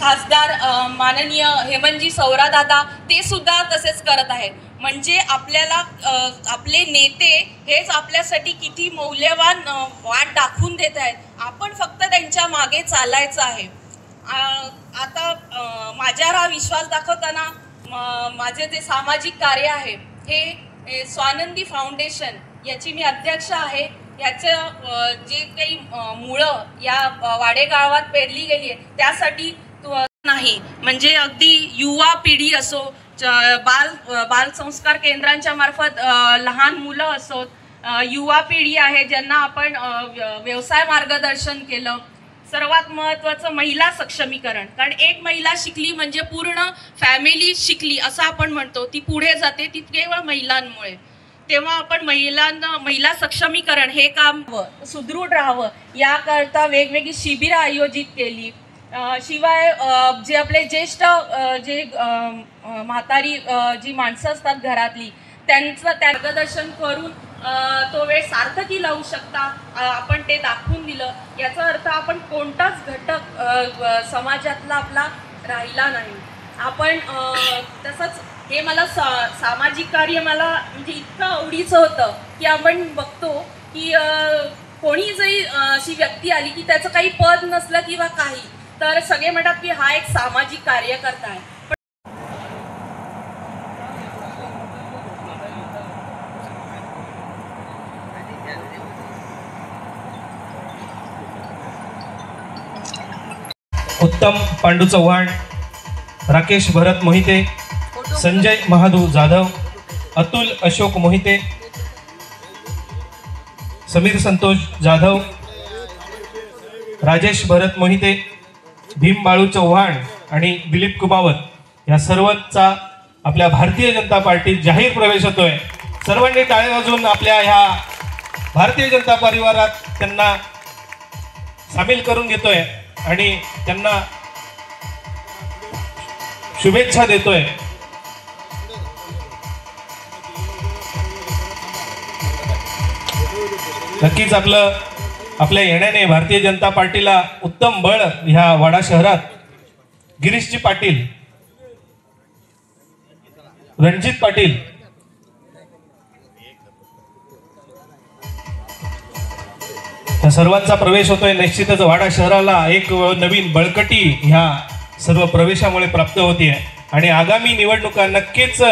खासदार माननीय हेमंतजी सौरादादा ते सुद्धा तसेच करत आहेत. म्हणजे आपल्याला आपले नेते हेच आपल्यासाठी किती मौल्यवान वाट दाखवून देत आहेत. आपण फक्त त्यांच्या मागे चालायचं आहे. आता माझ्यावर हा विश्वास दाखवताना माझे जे सामाजिक कार्य आहे हे स्वानंदी फाउंडेशन याची मी अध्यक्ष आहे. याचं जे काही मुळं या वाडेगावात पेरली गेली आहे त्यासाठी नाही, म्हणजे अगदी युवा पिढी असो, बाल संस्कार केंद्रांच्या मार्फत लहान मुलं असोत, युवा पिढी आहे ज्यांना आपण व्यवसाय मार्गदर्शन केलं. सर्वात महत्त्वाचं महिला सक्षमीकरण, कारण एक महिला शिकली म्हणजे पूर्ण फॅमिली शिकली असं आपण म्हणतो, ती पुढे जाते ती केवळ महिलांमुळे. तेव्हा आपण महिला सक्षमीकरण हे काम सुदृढ राहावं याकरता वेगवेगळी शिबिरं आयोजित केली. शिवाय जे आपले ज्येष्ठ जे म्हातारी जी माणसं असतात घरातली त्यांचं मार्गदर्शन करून तो वेळ सार्थकी लावू शकता आपण ते दाखवून दिलं. याचा अर्थ आपण कोणताच घटक समाजातला आपला राहिला नाही. आपण तसंच हे मला सामाजिक कार्य मला म्हणजे इतकं आवडीचं होतं की आपण बघतो की कोणी जरी अशी व्यक्ती आली की त्याचं काही पद नसलं किंवा काही तर सगळे म्हणतात की हा एक सामाजिक कार्यकर्ता आहे. उत्तम पांडू चव्हाण, राकेश भरत मोहिते, संजय महादू जाधव, अतुल अशोक मोहिते, समीर संतोष जाधव, राजेश भरत मोहिते, भीम बाळू चव्हाण आणि दिलीप कुमावत या सर्वांचा आपल्या भारतीय जनता पार्टीत जाहीर प्रवेश होतोय. सर्वांनी टाळ्या वाजवून आपल्या ह्या भारतीय जनता परिवारात त्यांना सामील करून घेतोय आणि त्यांना शुभेच्छा देतोय. नक्कीच आपल्या येण्याने भारतीय जनता पार्टीला उत्तम बळ ह्या वाडा शहरात गिरीशजी पाटील, रणजित पाटील या सर्वांचा प्रवेश होतोय. निश्चितच वाडा शहराला एक नवीन बळकटी ह्या सर्व प्रवेशामुळे प्राप्त होते आणि आगामी निवडणुका नक्कीच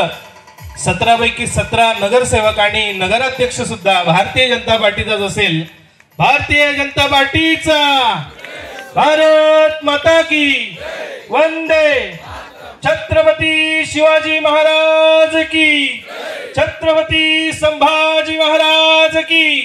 17 पैकी 17 नगरसेवक आणि नगराध्यक्ष सुद्धा भारतीय जनता पार्टीचाच असेल. भारतीय जनता पार्टीचा, भारत माता की वंदे, छत्रपती शिवाजी महाराज की, छत्रपती संभाजी महाराज की.